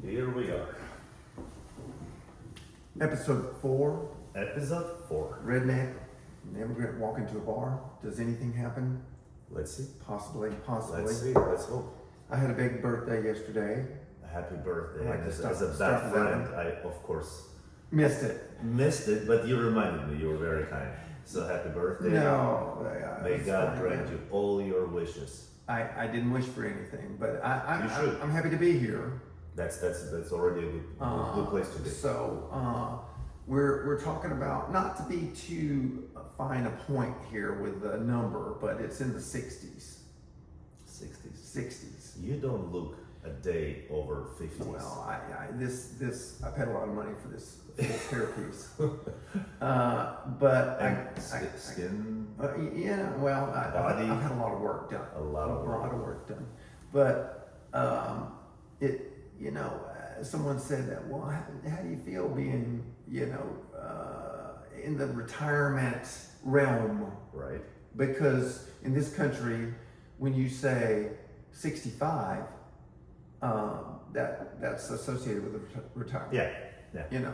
Here we are. Episode 4, Episode 4. Redneck and Immigrant walk into a bar. Does anything happen? Let's see. Possibly. Let's see. Let's hope. I had a big birthday yesterday. Happy birthday. I'd like And to as a start bad with friend, I, of course, Missed it. missed it, but you reminded me. You were very kind. So happy birthday. No. May God grant you all your wishes. I didn't wish for anything, but You should. I'm happy to be here. That's already a good place to be. So we're talking about, not to be too fine a point here with the number, but it's in the 60s. 60s. 60s. You don't look a day over 50s. Well, I paid a lot of money for this hairpiece. But Skin. yeah, well, Body. I've had a lot of work done. A lot of work done. But someone said that. Well, how do you feel being, in the retirement realm? Right. Because in this country, when you say 65, that's associated with retirement. Yeah.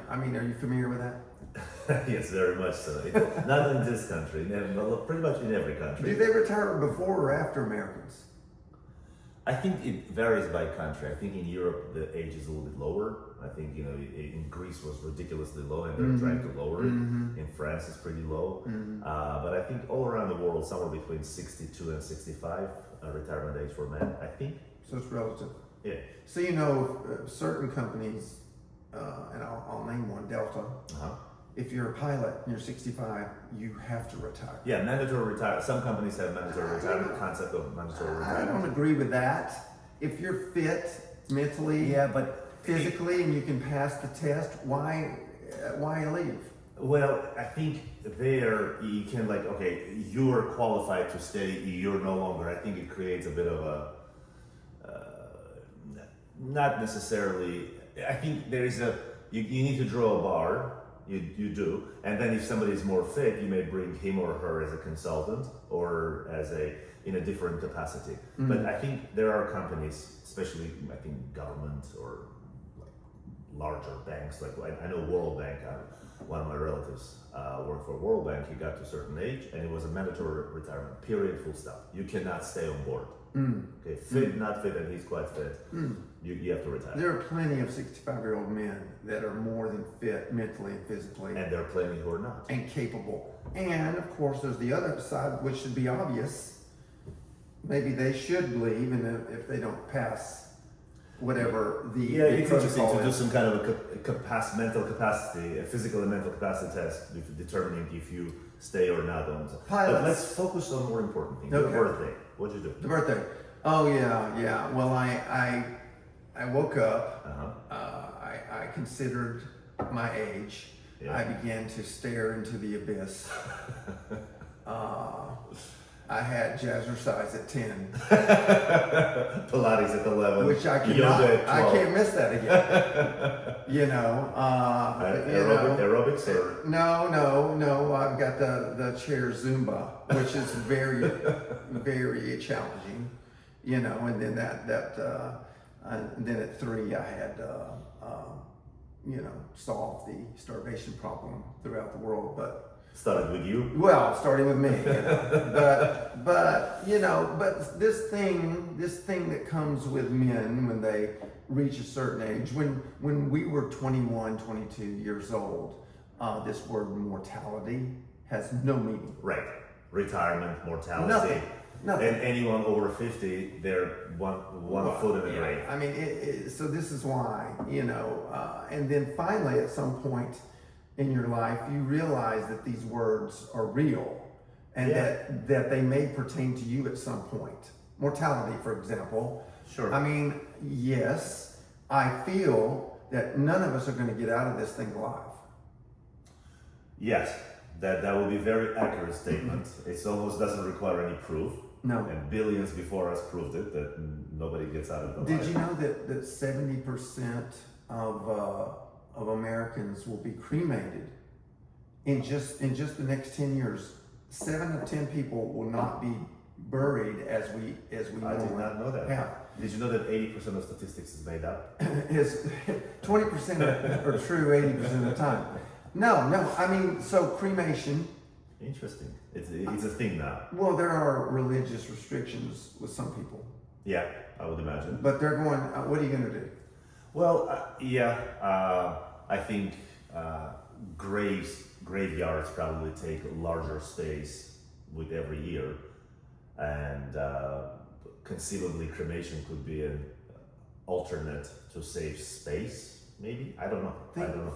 Are you familiar with that? Yes, very much so. Not in this country, pretty much in every country. Do they retire before or after Americans? I think it varies by country. I think in Europe the age is a little bit lower. I think in Greece was ridiculously low, and they're trying to lower it. In France it's pretty low, but I think all around the world somewhere between 62 and 65 retirement age for men. I think. So it's relative. Yeah. So certain companies, and I'll name one, Delta. If you're a pilot and you're 65, you have to retire. Yeah, mandatory retirement. Some companies have mandatory retirement, concept of mandatory retirement. I don't agree with that. If you're fit mentally, but physically, and you can pass the test, why leave? Well, I think there you can you are qualified to stay. You're no longer. I think it creates a bit of a not necessarily. I think there is you need to draw a bar. You do, and then if somebody is more fit, you may bring him or her as a consultant or in a different capacity. But I think there are companies, especially I think government or larger banks. Like I know World Bank. One of my relatives worked for World Bank. He got to a certain age, and it was a mandatory retirement. Period. Full stop. You cannot stay on board. Okay, fit, not fit, and he's quite fit. You have to retire. There are plenty of 65-year-old men that are more than fit mentally and physically. And there are plenty who are not. And capable. And of course, there's the other side, which should be obvious. Maybe they should leave, and if they don't pass whatever the it's interesting protocol to do is. some kind of a mental capacity, a physical and mental capacity test, determining if you stay or not on. But let's focus on more important things. Okay. Your birthday. What'd you do? The birthday. Oh yeah. Well, I woke up. I considered my age. Yeah. I began to stare into the abyss. I had jazzercise at 10. Pilates at 11. Which I cannot. Yoga at 12. I can't miss that again. Aerobics or? No. I've got the chair Zumba, which is very, very challenging. And then and then at 3 I had solved the starvation problem throughout the world, but. Started with you? Well, starting with me, but this thing that comes with men when they reach a certain age, when we were 21, 22 years old, this word mortality has no meaning. Right. Retirement, mortality. Nothing. And anyone over 50, they're one foot in the grave. I mean, so this is why, and then finally at some point in your life, you realize that these words are real and that they may pertain to you at some point. Mortality, for example. Sure. I mean, yes, I feel that none of us are going to get out of this thing alive. Yes, that would be a very accurate statement. It almost doesn't require any proof. No. And billions before us proved it, that nobody gets out of the Did life. you know that 70% of Americans will be cremated in just the next 10 years? 7 of 10 people will not be buried as we I did not know that. have. Did you know that 80% of statistics is made up? Is 20% are true 80% of the time. No, I mean, so cremation. Interesting. It's a thing now. Well, there are religious restrictions with some people. Yeah, I would imagine. But they're going, what are you going to do? Well, I think graveyards probably take larger space with every year, and conceivably cremation could be an alternate to save space. Maybe, I don't know. I don't know.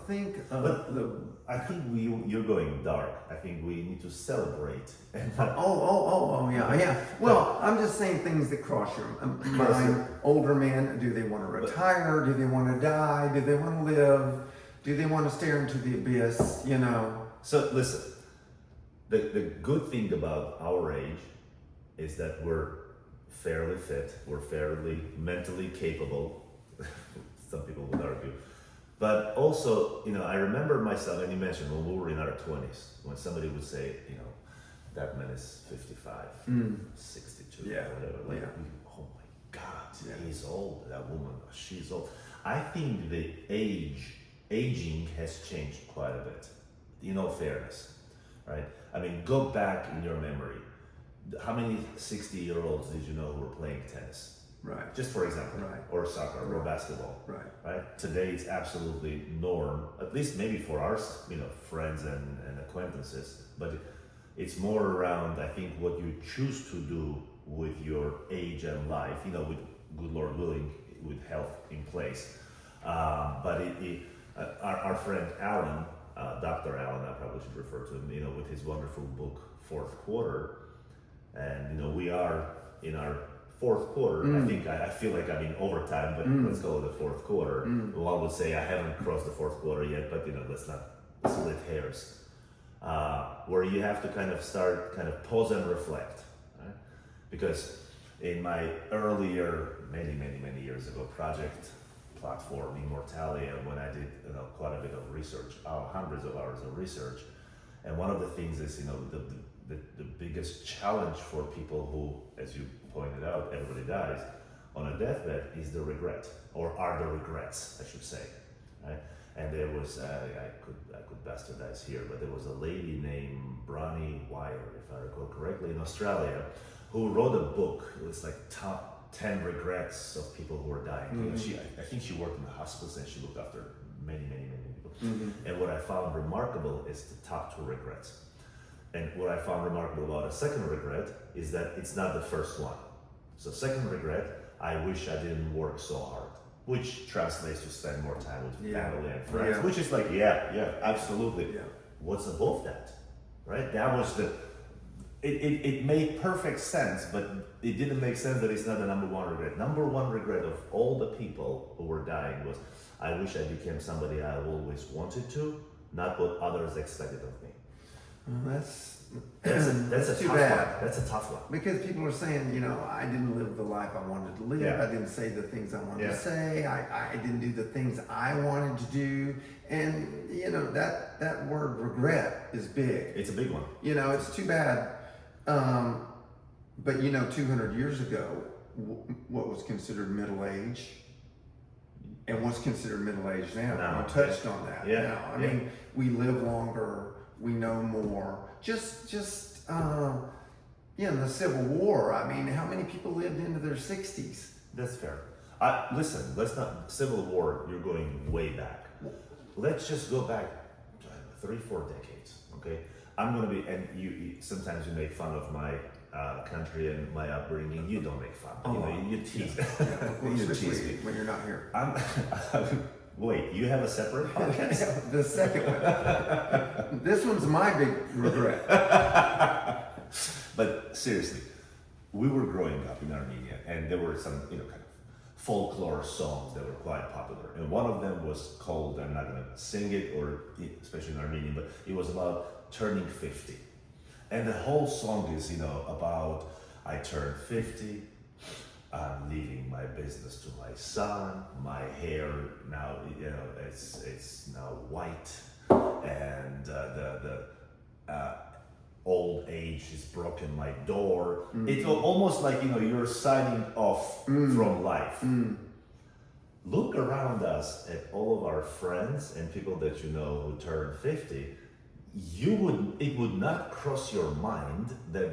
I think you're going dark. I think we need to celebrate. Yeah. Well, I'm just saying things that cross your mind. Older men, do they want to retire? Do they want to die? Do they want to live? Do they want to stare into the abyss? You know. So listen, the good thing about our age is that we're fairly fit. We're fairly mentally capable. Some people would argue. But also, I remember myself, and you mentioned when we were in our 20s, when somebody would say, that man is 55, 62, whatever. Like, oh my God, he's old. That woman, she's old. I think the aging has changed quite a bit. In all fairness, right? I mean, go back in your memory. How many 60-year-olds did you know who were playing tennis? Right. Just for example, or soccer, or basketball. Right. Today it's absolutely norm, at least maybe for our, friends and acquaintances. But it's more around, I think, what you choose to do with your age and life. With good Lord willing, with health in place. But our friend Alan, Dr. Alan, I probably should refer to him. With his wonderful book Fourth Quarter, and we are in our fourth quarter. I feel like I'm in overtime, but let's go with the fourth quarter. One would say I haven't crossed the fourth quarter yet, but let's not split hairs. Where you have to kind of pause and reflect, right? Because in my earlier, many years ago, project platform Immortalia, when I did quite a bit of research, hundreds of hours of research, and one of the things is the biggest challenge for people who, as you pointed out, everybody dies on a deathbed is the regret, or are the regrets, I should say, right? And there was, I could bastardize here, but there was a lady named Bronnie Wire, if I recall correctly, in Australia, who wrote a book. It was like top 10 regrets of people who were dying. I think she worked in the hospice and she looked after many people. And what I found remarkable is the top 2 regrets. And what I found remarkable about a second regret is that it's not the first one. So second regret, I wish I didn't work so hard, which translates to spend more time with family and friends, which is like, absolutely. Yeah. What's above that, right? That was it made perfect sense, but it didn't make sense that it's not the number one regret. Number one regret of all the people who were dying was, I wish I became somebody I always wanted to, not what others expected of me. That's too tough bad. one. That's a tough one. Because people are saying, I didn't live the life I wanted to live. I didn't say the things I wanted to say. I didn't do the things I wanted to do. And, that word regret is big. It's a big one. It's too bad. But 200 years ago, what was considered middle age and what's considered middle age now. You touched on that. I mean, we live longer. We know more. Just in the Civil War, I mean, how many people lived into their 60s? That's fair. Listen, let's not, Civil War, you're going way back. Let's just go back 3-4 decades, okay? I'm going to be, and you sometimes you make fun of my country and my upbringing. You don't make fun. You tease. You tease me when you're not here. Wait, you have a separate podcast? The second one. This one's my big regret. But seriously, we were growing up in Armenia, and there were some, kind of folklore songs that were quite popular. And one of them was called, I'm not going to sing it, or especially in Armenian, but it was about turning 50. And the whole song is, about I turned 50. I'm leaving my business to my son. My hair now, it's now white, and old age is broken my door. It's almost like, you're signing off from life. Look around us at all of our friends and people that you know who turn 50. It would not cross your mind that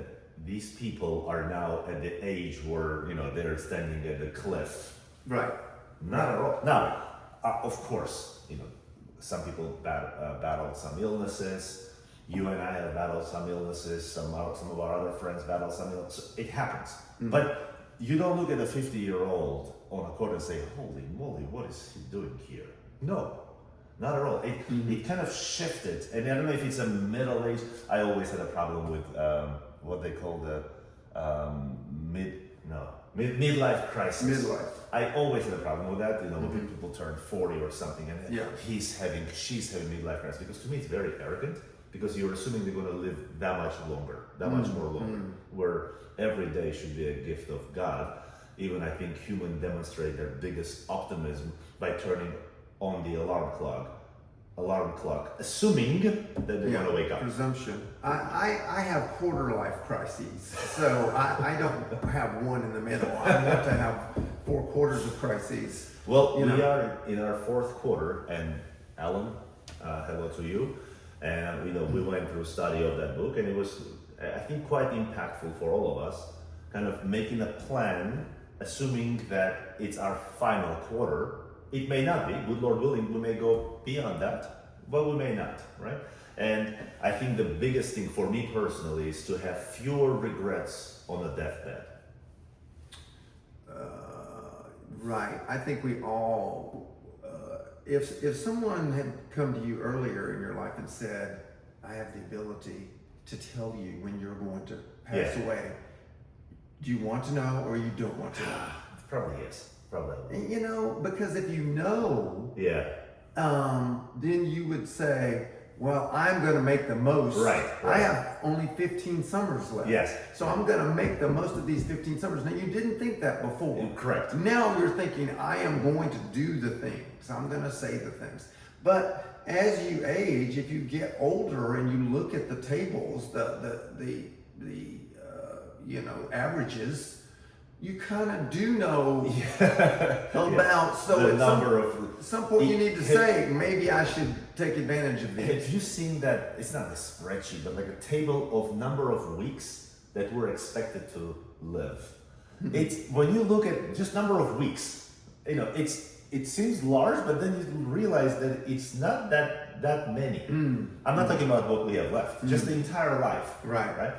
these people are now at the age where, they're standing at the cliff. Right. Not at all. Now, of course, some people battle some illnesses. You and I have battled some illnesses. Some of our other friends battle some illnesses. It happens. But you don't look at a 50-year-old on a court and say, "Holy moly, what is he doing here?" No, not at all. It kind of shifted. And I don't know if it's a middle age. I always had a problem with what they call the midlife crisis. Midlife. I always had a problem with that. When people turn 40 or something, and she's having midlife crisis, because to me it's very arrogant. Because you're assuming they're going to live that much longer, that much more longer, where every day should be a gift of God. Even I think humans demonstrate their biggest optimism by turning on the alarm clock, assuming that they're going to wake up. Presumption. I have quarter life crises, so I don't have one in the middle. I want to have 4 quarters of crises. Well, we are in our 4th quarter, and Alan, hello to you. And we went through a study of that book, and it was, I think, quite impactful for all of us, kind of making a plan, assuming that it's our final quarter. It may not be, good Lord willing, we may go beyond that, but we may not, right? And I think the biggest thing for me personally is to have fewer regrets on a deathbed. Right. I think we all, if someone had come to you earlier in your life and said, "I have the ability to tell you when you're going to pass away," do you want to know or you don't want to know? Probably yes. Probably. Because if you know, then you would say, "Well, I'm going to make the most. Right. I have only 15 summers left. Yes. So I'm going to make the most of these 15 summers." Now, you didn't think that before. Correct. Now you're thinking, "I am going to do the things. I'm going to say the things." But as you age, if you get older and you look at the tables, the averages, you kind of do know about. So at some point you need to say, maybe I should take advantage of this. Have you seen that? It's not a spreadsheet, but like a table of number of weeks that we're expected to live. It's when you look at just number of weeks, it seems large, but then you realize that it's not that many. I'm not talking about what we have left, just the entire life. Right.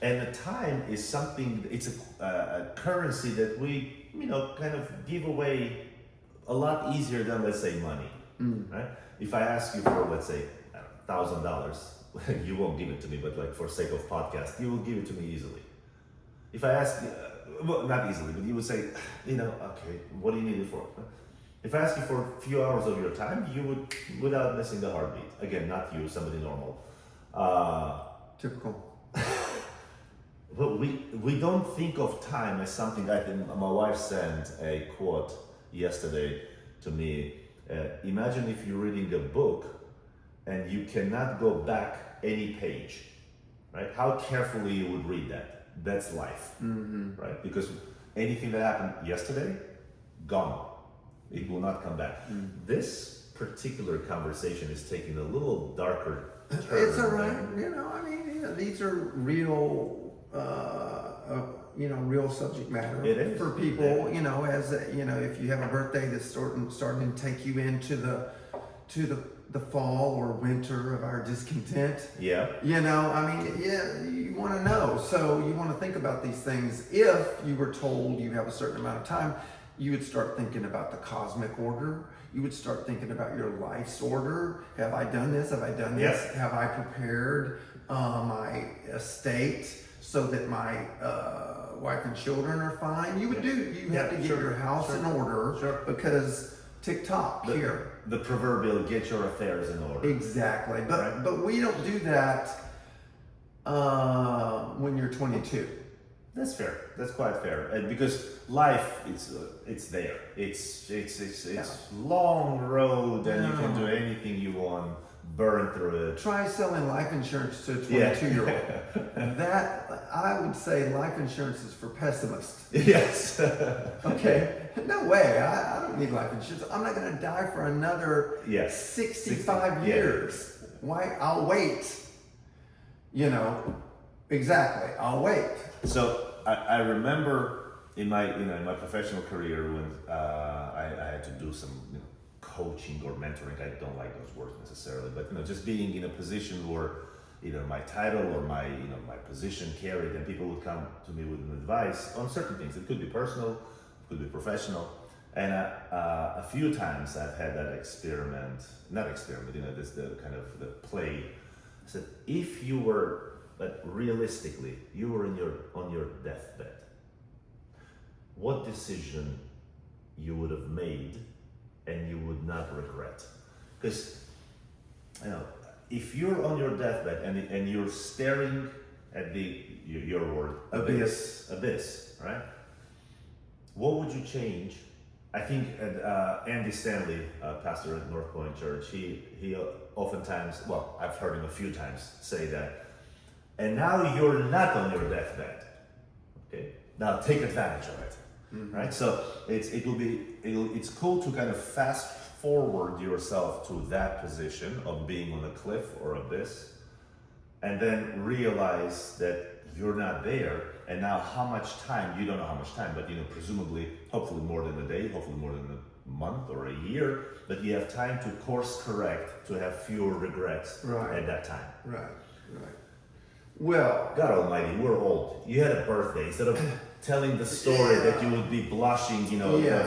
And the time is something, it's a currency that we, kind of give away a lot easier than, let's say, money, right? If I ask you for, let's say, $1,000, you won't give it to me, but like for sake of podcast, you will give it to me easily. If I ask, well, not easily, but you would say, okay, what do you need it for? If I ask you for a few hours of your time, you would, without missing the heartbeat. Again, not you, somebody normal. Typical. But we don't think of time as something. I think my wife sent a quote yesterday to me. Imagine if you're reading a book and you cannot go back any page, right? How carefully you would read that. That's life, right? Because anything that happened yesterday, gone. It will not come back. This particular conversation is taking a little darker turn. It's all right. These are real. Real subject matter. It is. For people, if you have a birthday that's starting to take you into the fall or winter of our discontent. Yeah. You want to know. So you want to think about these things. If you were told you have a certain amount of time, you would start thinking about the cosmic order. You would start thinking about your life's order. Have I done this? Have I done this? Yes. Have I prepared my estate so that my wife and children are fine? You would You have to get your house in order because TikTok here. The proverbial get your affairs in order. Exactly. But we don't do that when you're 22. That's fair. That's quite fair. And because life, it's there. It's long road, and you can do anything you want. burn through it. Try selling life insurance to a Yeah. 22-year-old. That, I would say life insurance is for pessimists. Yes. Okay? No way. I don't need life insurance. I'm not going to die for another Yes. 65 Yeah. years. Why? I'll wait. You know, exactly. I'll wait. So I remember in my in my professional career when I had to do some coaching or mentoring. I don't like those words necessarily, but just being in a position where either my title or my my position carried, and people would come to me with advice on certain things. It could be personal, it could be professional, and a few times I've had that not experiment, this the kind of the play. I said, if you were, but realistically, you were on your deathbed, what decision you would have made and you would not regret? Because if you're on your deathbed and you're staring at your word abyss, right? What would you change? I think Andy Stanley, pastor at North Point Church, he oftentimes, well, I've heard him a few times say that. And now you're not on your deathbed. Okay, now take advantage of it. Mm-hmm. Right? So it's cool to kind of fast forward yourself to that position of being on a cliff or abyss, and then realize that you're not there. And now how much time, you don't know how much time, but presumably, hopefully more than a day, hopefully more than a month or a year, but you have time to course correct, to have fewer regrets at that time. Right. Well, God Almighty, we're old. You had a birthday. Instead of telling the story that you would be blushing,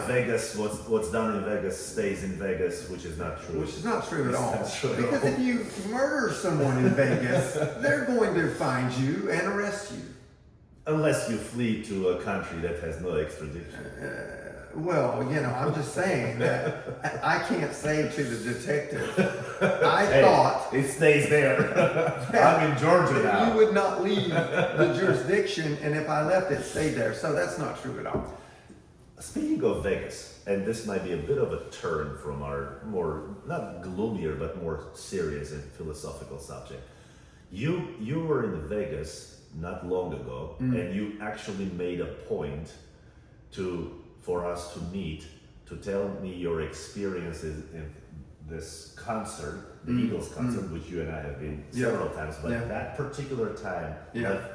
Vegas, what's done in Vegas stays in Vegas, which is not true. Which is not true at all. Because if you murder someone in Vegas, they're going to find you and arrest you. Unless you flee to a country that has no extradition. Well, I'm just saying that I can't say to the detective, I thought it stays there. I'm in Georgia now. You would not leave the jurisdiction, and if I left, it stayed there. So that's not true at all. Speaking of Vegas, and this might be a bit of a turn from our more, not gloomier, but more serious and philosophical subject. You were in Vegas not long ago, and you actually made a point for us to meet, to tell me your experiences in this concert, the Eagles concert, which you and I have been several times, but that particular time left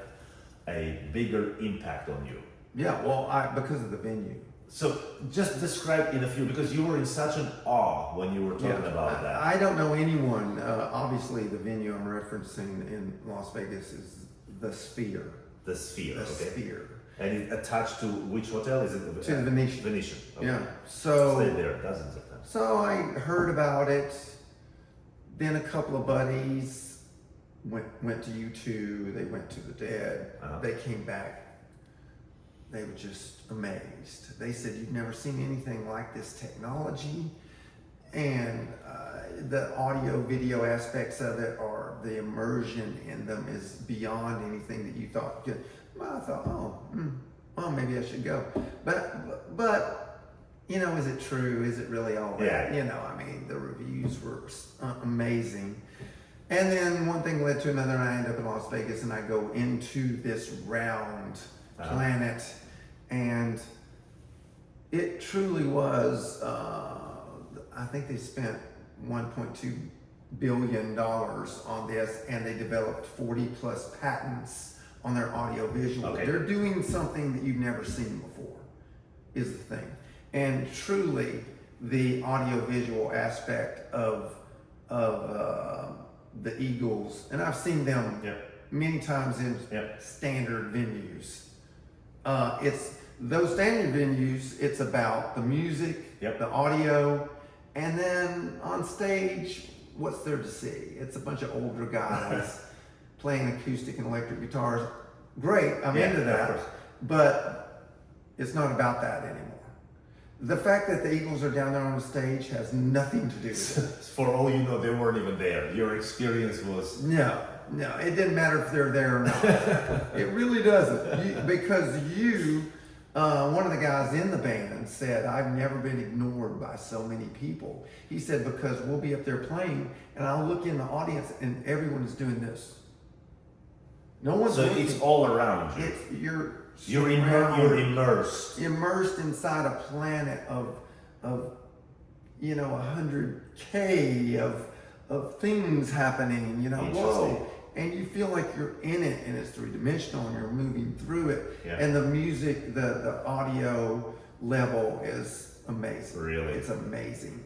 a bigger impact on you. Yeah, well, because of the venue. So just describe in a few, because you were in such an awe when you were talking about that. I don't know anyone, obviously the venue I'm referencing in Las Vegas is the Sphere. The Sphere, The Sphere. And it attached to which hotel is it? To the Venetian. Venetian. Okay. Yeah. So stayed there dozens of times. So I heard about it. Then a couple of buddies went to U2. They went to the Dead. They came back. They were just amazed. They said, "You've never seen anything like this technology, and the audio video aspects of it, or the immersion in them, is beyond anything that you thought could." Well, I thought, well, maybe I should go. But is it true? Is it really all that? Yeah. The reviews were amazing. And then one thing led to another, and I end up in Las Vegas, and I go into this round planet, and it truly was, I think they spent $1.2 billion on this, and they developed 40 plus patents on their audio visual. Okay. They're doing something that you've never seen before, is the thing. And truly, the audio visual aspect of the Eagles, and I've seen them many times in standard venues. It's those standard venues, it's about the music, the audio, and then on stage, what's there to see? It's a bunch of older guys playing acoustic and electric guitars. Great, I'm into that, but it's not about that anymore. The fact that the Eagles are down there on the stage has nothing to do with it. For all you know, they weren't even there. Your experience was... No, it didn't matter if they're there or not. It really doesn't. Because you One of the guys in the band said, "I've never been ignored by so many people." He said, because we'll be up there playing, and I'll look in the audience, and everyone is doing this. No one's So looking. it's all around you. You're immersed. Immersed inside a planet of 100K of things happening. Whoa. And you feel like you're in it, and it's three-dimensional, and you're moving through it. Yeah. And the music, the audio level is amazing. Really? It's amazing.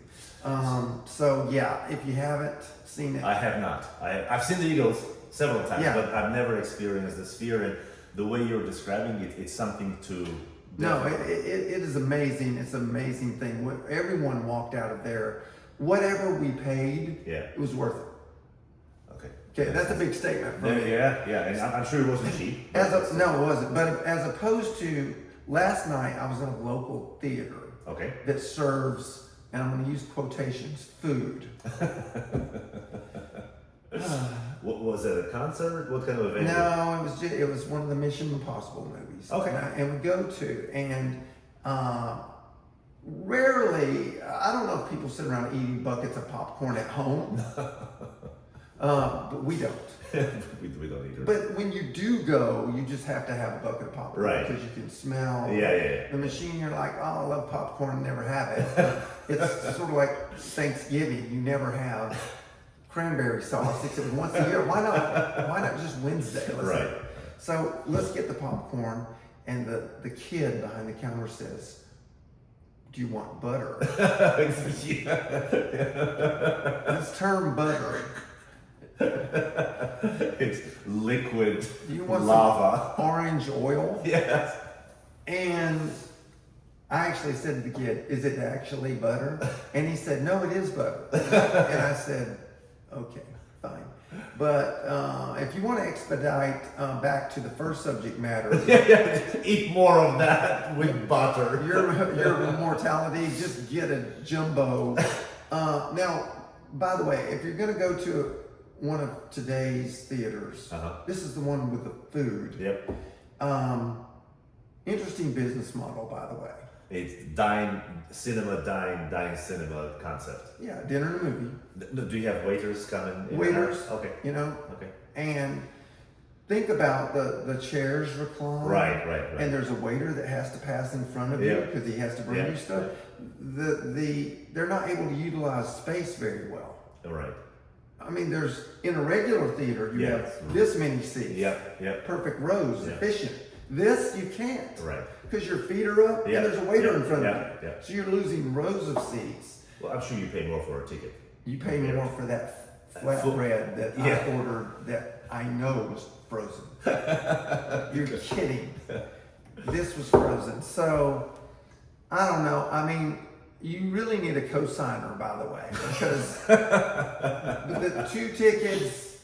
So yeah, if you haven't seen it. I have not. I've seen the Eagles several times, Yeah. but I've never experienced the Sphere. And the way you're describing it, it's something to... No, it is amazing. It's an amazing thing. Everyone walked out of there. Whatever we paid, it was worth it. Okay, that's a big statement for me. Yeah, and I'm sure it wasn't cheap. No, it wasn't. But as opposed to last night, I was in a local theater that serves, and I'm going to use quotations, food. What was it? A concert? What kind of event? No, it was one of the Mission Impossible movies. Okay. And we go to, and rarely, I don't know if people sit around eating buckets of popcorn at home. But we don't. we don't either. But when you do go, you just have to have a bucket of popcorn. Right. Because you can smell the machine. You're like, oh, I love popcorn, never have it. It's sort of like Thanksgiving. You never have cranberry sauce except once a year. Why not just Wednesday? So let's get the popcorn. And the kid behind the counter says, "Do you want butter?" This term butter. It's liquid Do you want lava. some orange oil? Yes. And I actually said to the kid, "Is it actually butter?" And he said, "No, it is butter." And I said, "Okay, fine." But if you want to expedite back to the first subject matter, eat more of that with butter. your mortality, just get a jumbo. Now, by the way, if you're going to go to one of today's theaters, this is the one with the food. Yep. Interesting business model, by the way. It's dine cinema concept. Yeah, dinner and a movie. Do you have waiters coming in? Waiters. Okay. Okay. And think about the chairs recline. Right. And there's a waiter that has to pass in front of you because he has to bring you stuff. They're not able to utilize space very well. Right. I mean, in a regular theater, you have this many seats. Yep. Perfect rows, efficient. This, you can't. Right. Because your feet are up and there's a waiter in front of you. Yeah. So you're losing rows of seats. Well, I'm sure you pay more for a ticket. You pay more for that flatbread that I ordered that I know was frozen. You're kidding. This was frozen. So, I don't know. I mean, you really need a cosigner, by the way, because the 2 tickets,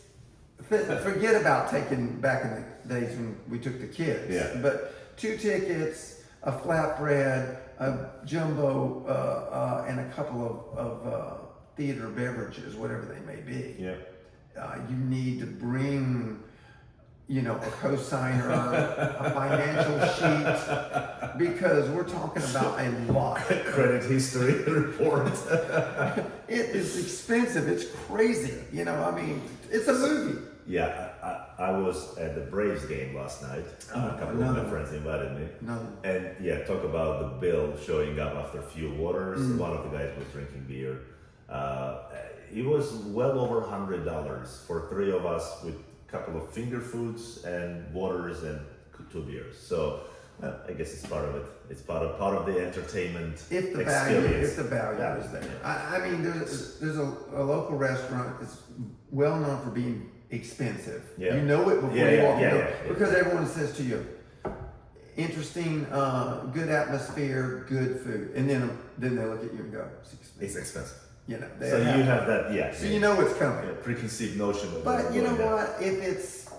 forget about taking back in the days when we took the kids. Yeah. But 2 tickets, a flatbread, a jumbo, and a couple of theater beverages, whatever they may be. Yeah. You need to bring, a cosigner, a financial sheet, because we're talking about a lot. Credit history report. It is expensive. It's crazy. I mean, it's a movie. Yeah, I was at the Braves game last night. A couple of my friends invited me. And talk about the bill showing up after few waters. One of the guys was drinking beer. It was well over $100 for 3 of us with a couple of finger foods and waters and 2 beers. So I guess it's part of it. It's part of the entertainment If the experience. value is there. I mean, there's a local restaurant that's well known for being expensive. Yeah. You know it before you walk in, yeah. because everyone says to you, interesting, good atmosphere, good food, and then they look at you and go, It's expensive. They So you have that, So you know it's coming. preconceived notion of But you know what? If it's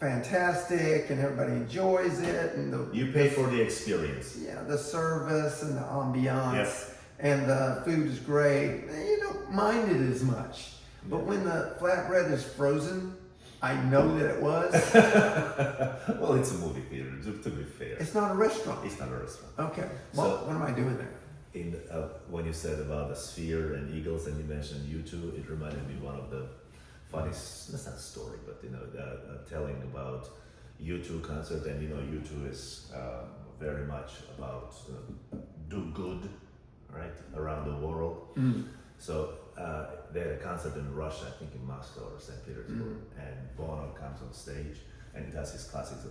fantastic and everybody enjoys it, and you pay for the experience. the service and the ambiance and the food is great, you don't mind it as much. But when the flatbread is frozen, I know that it was. Well, it's a movie theater, to be fair. It's not a restaurant. It's not a restaurant. Okay. Well, what am I doing there? When you said about the Sphere and Eagles, and you mentioned U2, it reminded me one of the funniest, that's not a story, but telling about U2 concert, and U2 is very much about do good, right, around the world. So they had a concert in Russia, I think in Moscow or St. Petersburg, and Bono comes on stage and he does his classics.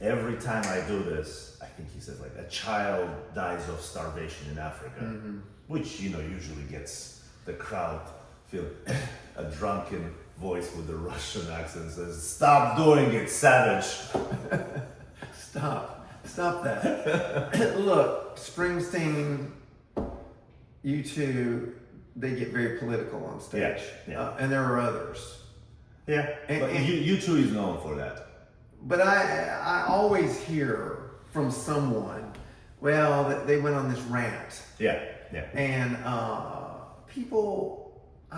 Every time I do this, I think he says like a child dies of starvation in Africa, which usually gets the crowd feel a drunken voice with the Russian accent says, "Stop doing it, savage." Stop that. Look, Springsteen, U2, they get very political on stage. Yeah. And there are others. Yeah, but U2 is known for that. But I always hear from someone, well, that they went on this rant. Yeah. And I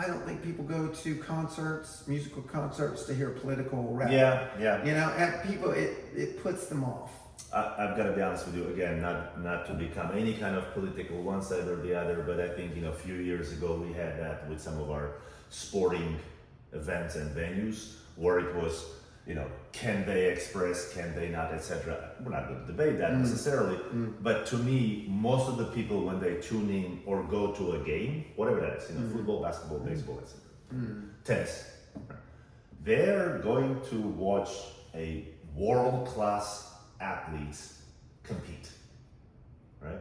don't think people go to concerts, musical concerts, to hear political rap. Yeah. And people, it puts them off. I've got to be honest with you again, not to become any kind of political one side or the other, but I think a few years ago we had that with some of our sporting events and venues where it was, can they express, can they not, etc. We're not going to debate that necessarily, but to me, most of the people when they tune in or go to a game, whatever that is, football, basketball, baseball, etc., tennis, they're going to watch a world-class athletes compete, right?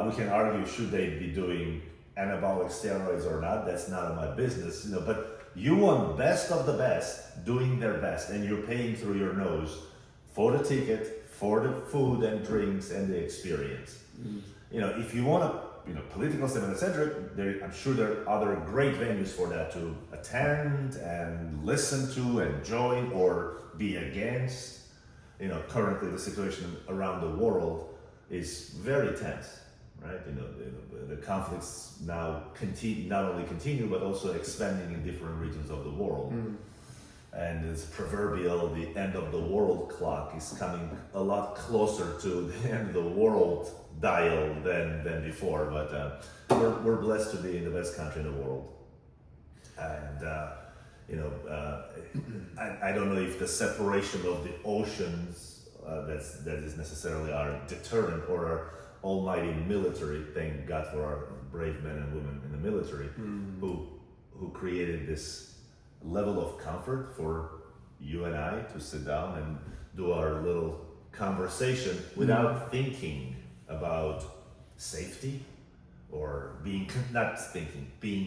We can argue should they be doing anabolic steroids or not. That's none of my business, but you want best of the best doing their best, and you're paying through your nose for the ticket, for the food and drinks and the experience. If you want to, political stuff, etc., I'm sure there are other great venues for that to attend and listen to and join or be against. Currently the situation around the world is very tense, right? The conflicts now not only continue but also expanding in different regions of the world. And it's proverbial, the end of the world clock is coming a lot closer to the end of the world dial than before. But we're blessed to be in the best country in the world. And I don't know if the separation of the oceans that is necessarily our deterrent or our almighty military. Thank God for our brave men and women in the military who created this level of comfort for you and I to sit down and do our little conversation without thinking about safety or being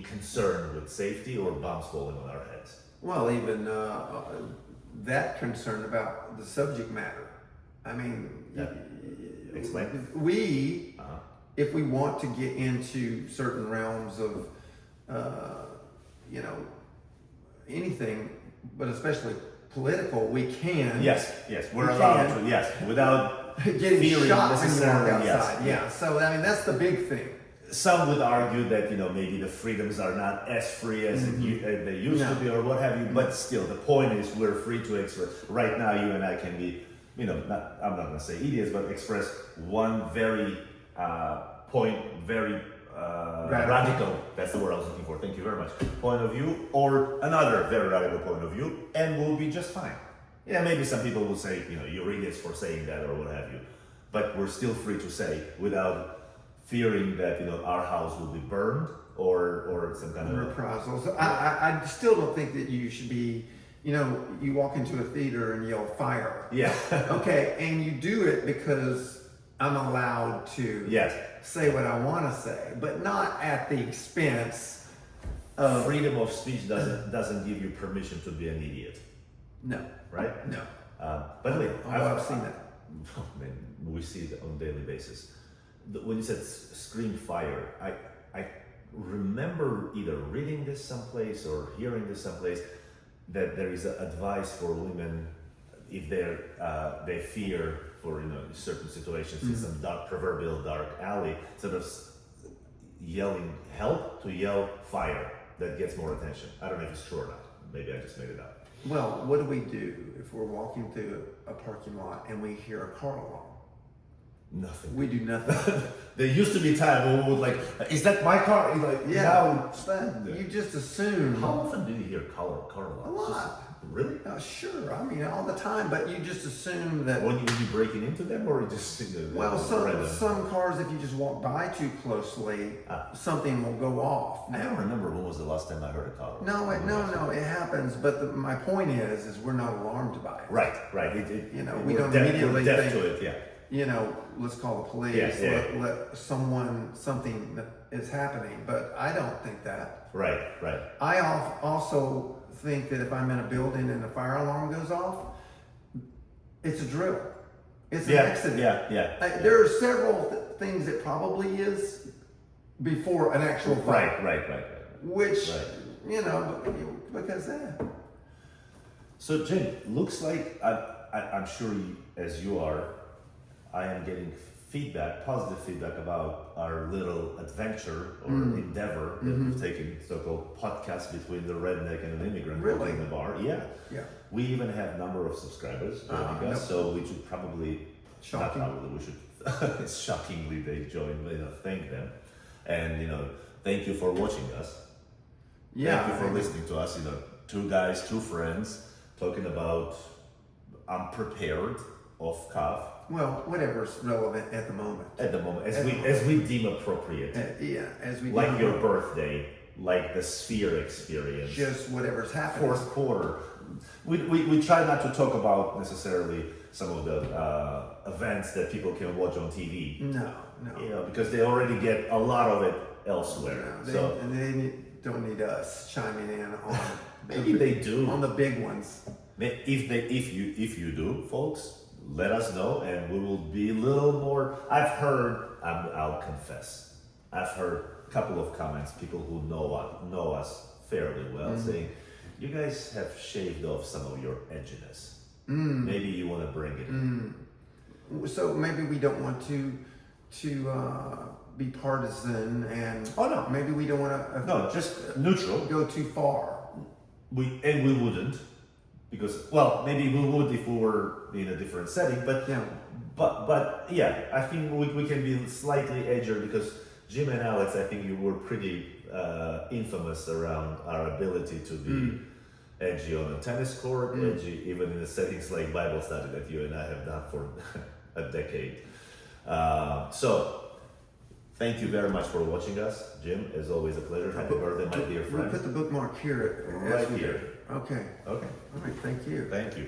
concerned with safety or bombs falling on our heads. Well, even that concern about the subject matter. I mean, Explain. If we want to get into certain realms of, anything, but especially political, we can. Yes, we're allowed to. Yes, without getting shot when you walk outside. Yes. Yeah. So that's the big thing. Some would argue that maybe the freedoms are not as free as they used to be, or what have you. But still, the point is we're free to express. Right now, you and I can be, I'm not going to say idiots, but express one very radical. That's the word I was looking for. Thank you very much. Point of view, or another very radical point of view, and we'll be just fine. Yeah, maybe some people will say, you're idiots for saying that, or what have you. But we're still free to say without fearing that our house will be burned or some kind of reprisals. I still don't think that you should be, you walk into a theater and yell fire. Yeah. Okay, and you do it because I'm allowed to say what I want to say, but not at the expense of freedom of speech. Doesn't give you permission to be an idiot. No. Right? No. But wait, I've seen that. Oh, man, we see it on a daily basis. When you said scream fire, I remember either reading this someplace or hearing this someplace that there is advice for women if they fear for certain situations in some proverbial dark alley, instead of yelling help, to yell fire. that gets more attention. I don't know if it's true or not. Maybe I just made it up. Well, what do we do if we're walking through a parking lot and we hear a car alarm? Nothing. We do nothing. There used to be time when we would like, is that my car? It's like, now, you just assume. how often do you hear car alarms? A lot. Really? Sure, I mean all the time, but you just assume that. When you breaking into them, or you just Well, some cars, if you just walk by too closely, something will go off. I don't remember when was the last time I heard a car alarm. No, it happens. But my point is we're not alarmed by it. Right. We don't immediately deaf think, to it. Yeah. Let's call the police. Yeah. Let something that is happening. But I don't think that. Right. I also think that if I'm in a building and a fire alarm goes off, it's a drill. It's an accident. Yeah. There are several things it probably is before an actual fire. Right. Which, because So Jim, looks like I'm sure as you are, I am getting positive feedback about our little adventure or endeavor that we've taken, so-called podcast between the Redneck and an Immigrant in the bar. Yeah. We even have a number of subscribers joining us, so we should probably, shockingly they join, thank them. And, thank you for watching us. Yeah. Thank you for listening to us, two guys, two friends, talking about unprepared, off cuff. Well, whatever's relevant at the moment. As we deem appropriate. As we like your birthday, like the Sphere experience. Just whatever's happening. Fourth quarter. We try not to talk about necessarily some of the events that people can watch on TV. No. Because they already get a lot of it elsewhere. And they don't need us chiming in on. Maybe they do on the big ones. If you do, folks, let us know, and we will be a little more. I'll confess, I've heard a couple of comments, people who know us fairly well, saying, you guys have shaved off some of your edginess. Maybe you want to bring it in. So maybe we don't want to be partisan, and maybe we don't want to just neutral, go too far. We wouldn't, because maybe we would if we were in a different setting, but I think we can be slightly edgier, because Jim and Alex, I think you were pretty infamous around our ability to be edgy on a tennis court, edgy even in the settings like Bible study that you and I have done for a decade. So thank you very much for watching us, Jim. As always, a pleasure. Happy birthday, my dear friend. We'll put the bookmark here. Right here. Okay. Okay. All right. Thank you. Thank you.